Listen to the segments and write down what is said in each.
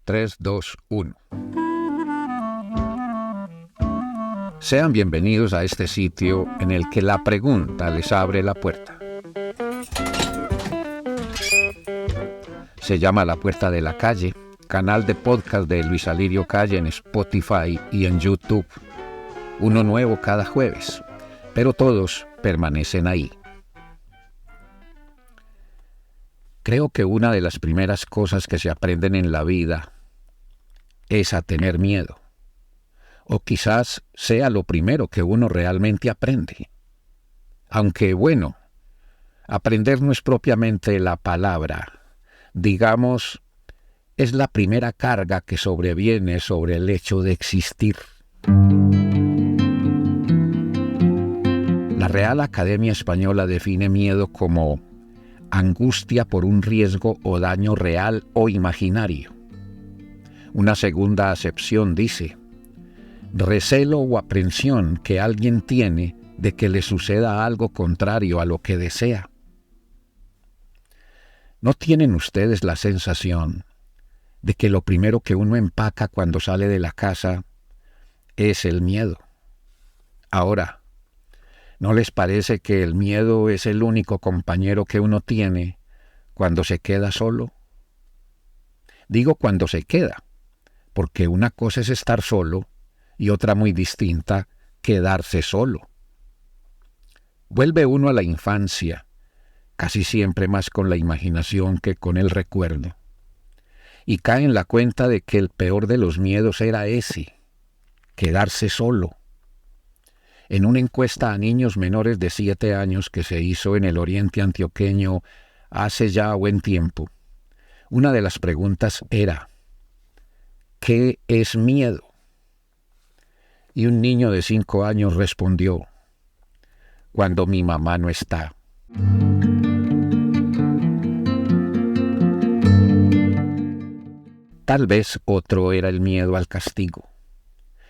3, 2, 1. Sean bienvenidos a este sitio en el que la pregunta les abre la puerta. Se llama La Puerta de la Calle, canal de podcast de Luis Alirio Calle en Spotify y en YouTube. Uno nuevo cada jueves, pero todos permanecen ahí. Creo que una de las primeras cosas que se aprenden en la vida es a tener miedo. O quizás sea lo primero que uno realmente aprende. Aunque bueno, aprender no es propiamente la palabra. Digamos, es la primera carga que sobreviene sobre el hecho de existir. La Real Academia Española define miedo como angustia por un riesgo o daño real o imaginario. Una segunda acepción dice: recelo o aprensión que alguien tiene de que le suceda algo contrario a lo que desea. ¿No tienen ustedes la sensación de que lo primero que uno empaca cuando sale de la casa es el miedo? Ahora, ¿no les parece que el miedo es el único compañero que uno tiene cuando se queda solo? Digo cuando se queda, porque una cosa es estar solo y otra muy distinta, quedarse solo. Vuelve uno a la infancia, casi siempre más con la imaginación que con el recuerdo, y cae en la cuenta de que el peor de los miedos era ese, quedarse solo. En una encuesta a niños menores de 7 años que se hizo en el oriente antioqueño hace ya buen tiempo, una de las preguntas era: ¿qué es miedo? Y un niño de 5 años respondió: cuando mi mamá no está. Tal vez otro era el miedo al castigo.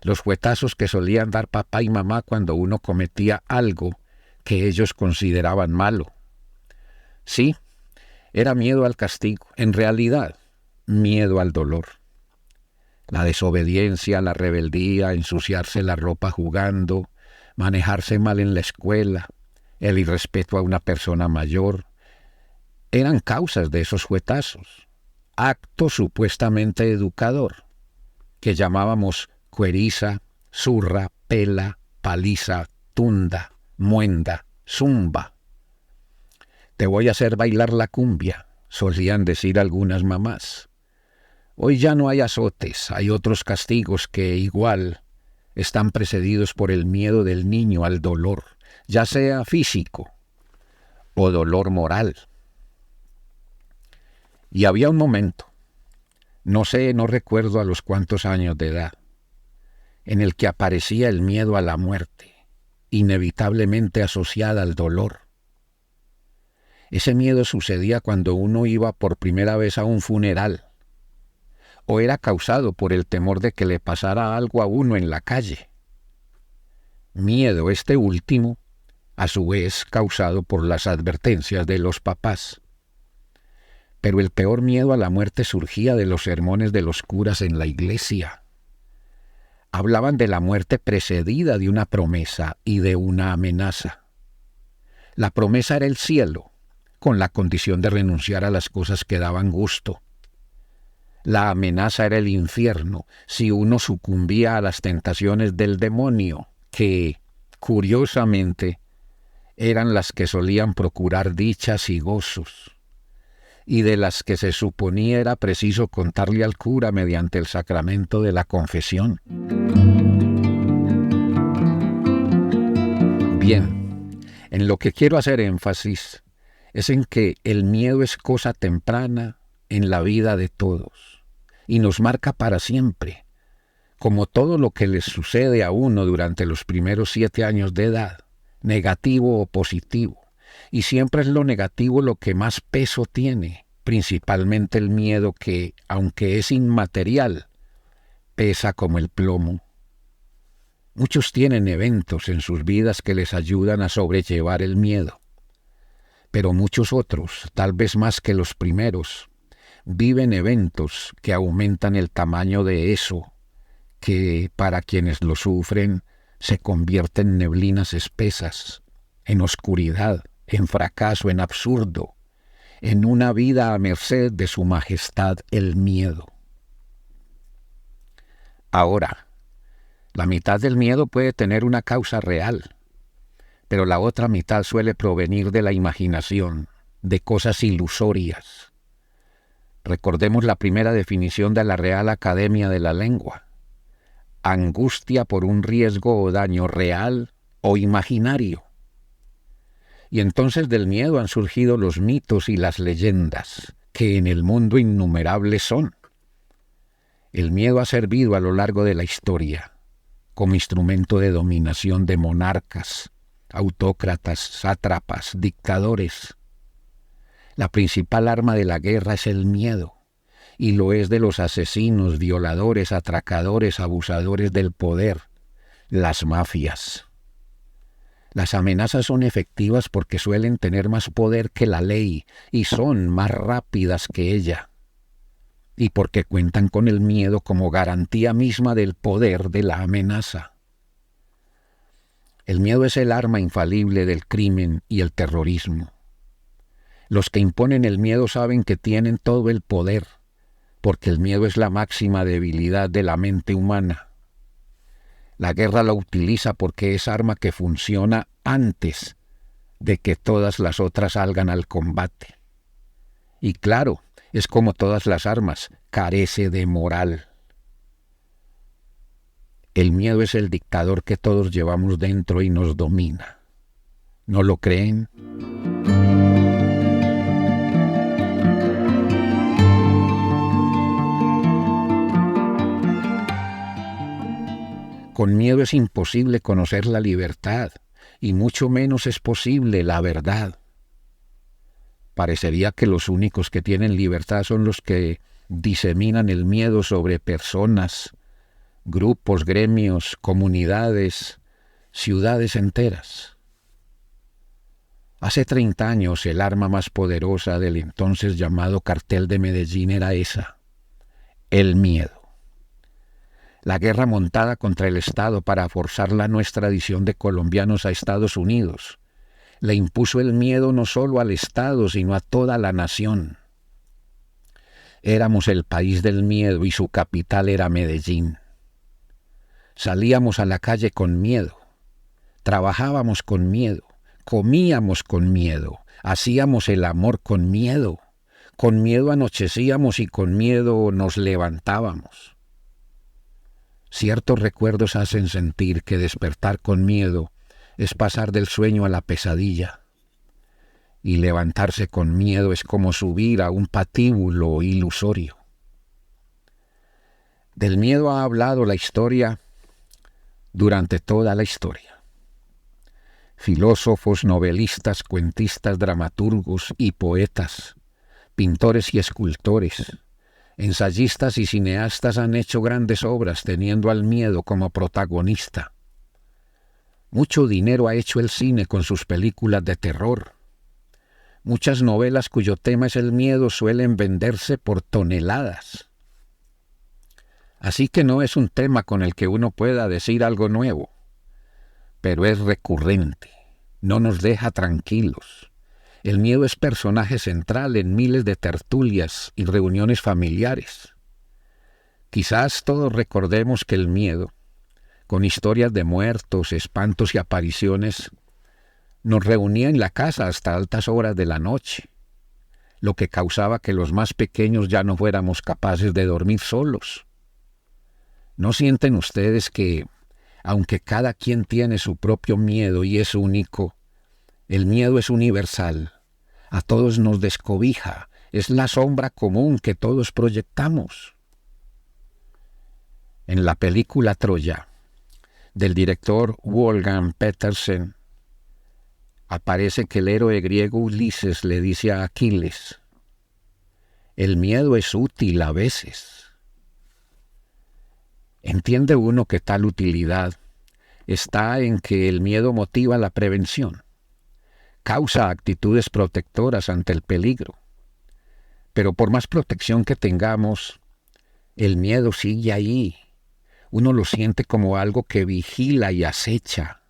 Los fuetazos que solían dar papá y mamá cuando uno cometía algo que ellos consideraban malo. Sí, era miedo al castigo, en realidad, miedo al dolor. La desobediencia, la rebeldía, ensuciarse la ropa jugando, manejarse mal en la escuela, el irrespeto a una persona mayor, eran causas de esos fuetazos. Acto supuestamente educador, que llamábamos cueriza, zurra, pela, paliza, tunda, muenda, zumba. Te voy a hacer bailar la cumbia, solían decir algunas mamás. Hoy ya no hay azotes, hay otros castigos que igual están precedidos por el miedo del niño al dolor, ya sea físico o dolor moral. Y había un momento, no recuerdo a los cuántos años de edad, en el que aparecía el miedo a la muerte, inevitablemente asociada al dolor. Ese miedo sucedía cuando uno iba por primera vez a un funeral, o era causado por el temor de que le pasara algo a uno en la calle. Miedo este último, a su vez causado por las advertencias de los papás. Pero el peor miedo a la muerte surgía de los sermones de los curas en la iglesia. Hablaban de la muerte precedida de una promesa y de una amenaza. La promesa era el cielo, con la condición de renunciar a las cosas que daban gusto. La amenaza era el infierno, si uno sucumbía a las tentaciones del demonio, que, curiosamente, eran las que solían procurar dichas y gozos, y de las que se suponía era preciso contarle al cura mediante el sacramento de la confesión. Bien, en lo que quiero hacer énfasis es en que el miedo es cosa temprana en la vida de todos y nos marca para siempre, como todo lo que les sucede a uno durante los primeros 7 años de edad, negativo o positivo, y siempre es lo negativo lo que más peso tiene, principalmente el miedo que, aunque es inmaterial, pesa como el plomo. Muchos tienen eventos en sus vidas que les ayudan a sobrellevar el miedo, pero muchos otros, tal vez más que los primeros, viven eventos que aumentan el tamaño de eso, que para quienes lo sufren se convierte en neblinas espesas, en oscuridad, en fracaso, en absurdo, en una vida a merced de su majestad el miedo. Ahora, la mitad del miedo puede tener una causa real, pero la otra mitad suele provenir de la imaginación, de cosas ilusorias. Recordemos la primera definición de la Real Academia de la Lengua: angustia por un riesgo o daño real o imaginario. Y entonces del miedo han surgido los mitos y las leyendas, que en el mundo innumerables son. El miedo ha servido a lo largo de la historia como instrumento de dominación de monarcas, autócratas, sátrapas, dictadores. La principal arma de la guerra es el miedo, y lo es de los asesinos, violadores, atracadores, abusadores del poder, las mafias. Las amenazas son efectivas porque suelen tener más poder que la ley y son más rápidas que ella, y porque cuentan con el miedo como garantía misma del poder de la amenaza. El miedo es el arma infalible del crimen y el terrorismo. Los que imponen el miedo saben que tienen todo el poder, porque el miedo es la máxima debilidad de la mente humana. La guerra la utiliza porque es arma que funciona antes de que todas las otras salgan al combate. Y claro, es como todas las armas, carece de moral. El miedo es el dictador que todos llevamos dentro y nos domina. ¿No lo creen? Con miedo es imposible conocer la libertad, y mucho menos es posible la verdad. Parecería que los únicos que tienen libertad son los que diseminan el miedo sobre personas, grupos, gremios, comunidades, ciudades enteras. Hace 30 años el arma más poderosa del entonces llamado Cartel de Medellín era esa: el miedo. La guerra montada contra el Estado para forzar la nuestra adición de colombianos a Estados Unidos le impuso el miedo no solo al Estado, sino a toda la nación. Éramos el país del miedo y su capital era Medellín. Salíamos a la calle con miedo, trabajábamos con miedo, comíamos con miedo, hacíamos el amor con miedo anochecíamos y con miedo nos levantábamos. Ciertos recuerdos hacen sentir que despertar con miedo es pasar del sueño a la pesadilla, y levantarse con miedo es como subir a un patíbulo ilusorio. Del miedo ha hablado la historia durante toda la historia. Filósofos, novelistas, cuentistas, dramaturgos y poetas, pintores y escultores, ensayistas y cineastas han hecho grandes obras teniendo al miedo como protagonista. Mucho dinero ha hecho el cine con sus películas de terror. Muchas novelas cuyo tema es el miedo suelen venderse por toneladas. Así que no es un tema con el que uno pueda decir algo nuevo, pero es recurrente, no nos deja tranquilos. El miedo es personaje central en miles de tertulias y reuniones familiares. Quizás todos recordemos que el miedo, con historias de muertos, espantos y apariciones, nos reunía en la casa hasta altas horas de la noche, lo que causaba que los más pequeños ya no fuéramos capaces de dormir solos. ¿No sienten ustedes que, aunque cada quien tiene su propio miedo y es único, el miedo es universal? A todos nos descobija, es la sombra común que todos proyectamos. En la película Troya, del director Wolfgang Petersen, aparece que el héroe griego Ulises le dice a Aquiles: el miedo es útil a veces. ¿Entiende uno que tal utilidad está en que el miedo motiva la prevención? Causa actitudes protectoras ante el peligro. Pero por más protección que tengamos, el miedo sigue ahí. Uno lo siente como algo que vigila y acecha.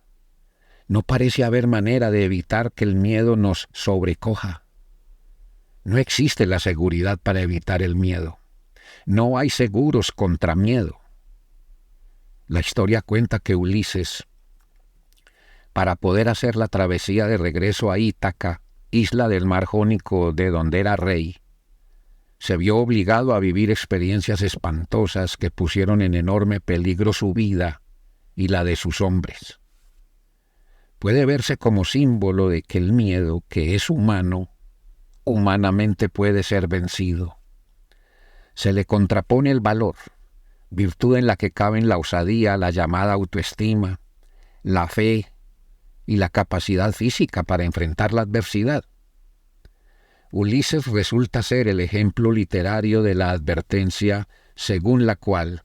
No parece haber manera de evitar que el miedo nos sobrecoja. No existe la seguridad para evitar el miedo. No hay seguros contra miedo. La historia cuenta que Ulises, para poder hacer la travesía de regreso a Ítaca, isla del mar Jónico de donde era rey, se vio obligado a vivir experiencias espantosas que pusieron en enorme peligro su vida y la de sus hombres. Puede verse como símbolo de que el miedo, que es humano, humanamente puede ser vencido. Se le contrapone el valor, virtud en la que caben la osadía, la llamada autoestima, la fe y la capacidad física para enfrentar la adversidad. Ulises resulta ser el ejemplo literario de la advertencia según la cual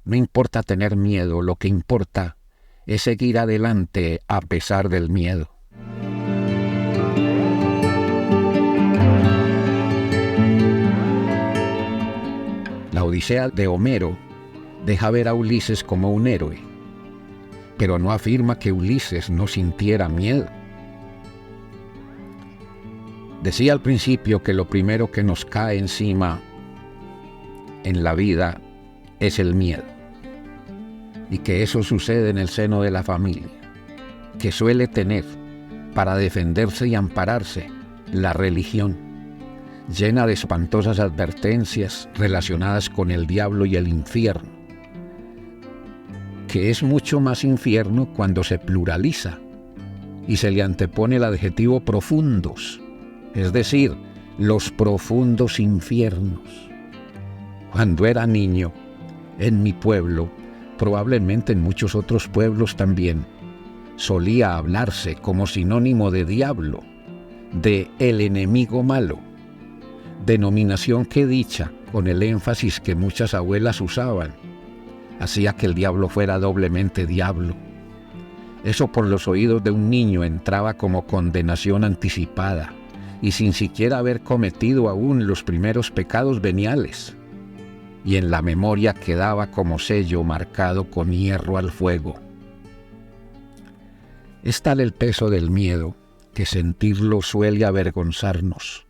no importa tener miedo, lo que importa es seguir adelante a pesar del miedo. La Odisea de Homero deja ver a Ulises como un héroe, pero no afirma que Ulises no sintiera miedo. Decía al principio que lo primero que nos cae encima en la vida es el miedo, y que eso sucede en el seno de la familia, que suele tener para defenderse y ampararse la religión, llena de espantosas advertencias relacionadas con el diablo y el infierno, que es mucho más infierno cuando se pluraliza y se le antepone el adjetivo profundos, es decir, los profundos infiernos. Cuando era niño, en mi pueblo, probablemente en muchos otros pueblos también, solía hablarse como sinónimo de diablo, de el enemigo malo, denominación que dicha, con el énfasis que muchas abuelas usaban, hacía que el diablo fuera doblemente diablo. Eso por los oídos de un niño entraba como condenación anticipada, y sin siquiera haber cometido aún los primeros pecados veniales, y en la memoria quedaba como sello marcado con hierro al fuego. Es tal el peso del miedo que sentirlo suele avergonzarnos.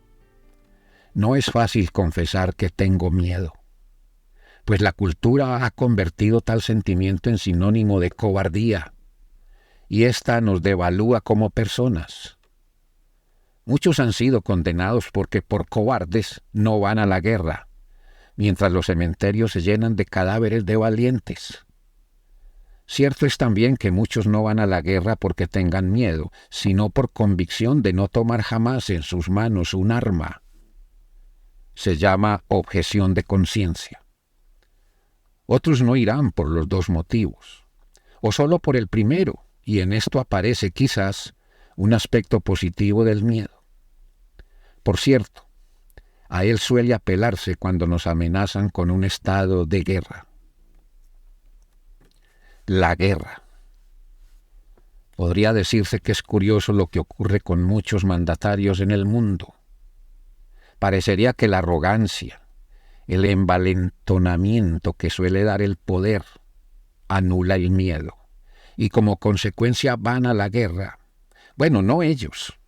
No es fácil confesar que tengo miedo, pues la cultura ha convertido tal sentimiento en sinónimo de cobardía, y ésta nos devalúa como personas. Muchos han sido condenados porque por cobardes no van a la guerra, mientras los cementerios se llenan de cadáveres de valientes. Cierto es también que muchos no van a la guerra porque tengan miedo, sino por convicción de no tomar jamás en sus manos un arma. Se llama objeción de conciencia. Otros no irán por los dos motivos, o solo por el primero, y en esto aparece quizás un aspecto positivo del miedo. Por cierto, a él suele apelarse cuando nos amenazan con un estado de guerra. La guerra. Podría decirse que es curioso lo que ocurre con muchos mandatarios en el mundo. Parecería que la arrogancia, el envalentonamiento que suele dar el poder, anula el miedo, y como consecuencia van a la guerra. Bueno, no ellos,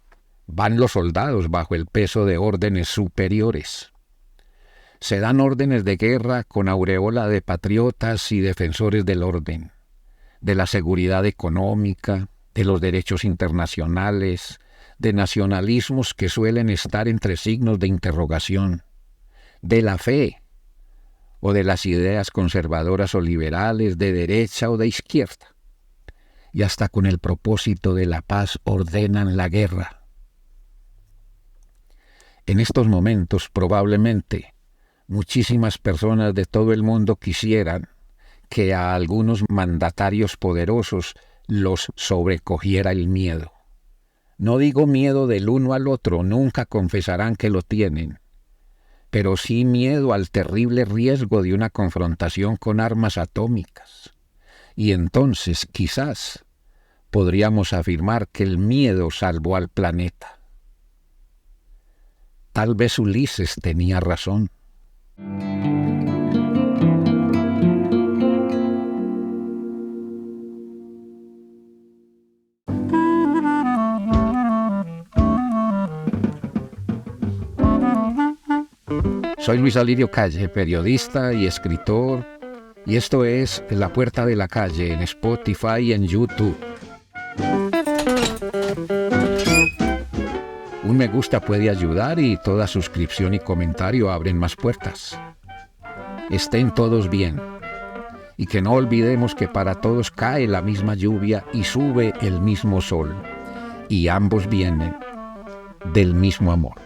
van los soldados bajo el peso de órdenes superiores. Se dan órdenes de guerra con aureola de patriotas y defensores del orden, de la seguridad económica, de los derechos internacionales, de nacionalismos que suelen estar entre signos de interrogación, de la fe o de las ideas conservadoras o liberales, de derecha o de izquierda, y hasta con el propósito de la paz ordenan la guerra. En estos momentos probablemente muchísimas personas de todo el mundo quisieran que a algunos mandatarios poderosos los sobrecogiera el miedo. No digo miedo del uno al otro, nunca confesarán que lo tienen, pero sí miedo al terrible riesgo de una confrontación con armas atómicas. Y entonces, quizás, podríamos afirmar que el miedo salvó al planeta. Tal vez Ulises tenía razón. Soy Luis Alirio Calle, periodista y escritor, y esto es La Puerta de la Calle en Spotify y en YouTube. Un me gusta puede ayudar y toda suscripción y comentario abren más puertas. Estén todos bien. Y que no olvidemos que para todos cae la misma lluvia y sube el mismo sol. Y ambos vienen del mismo amor.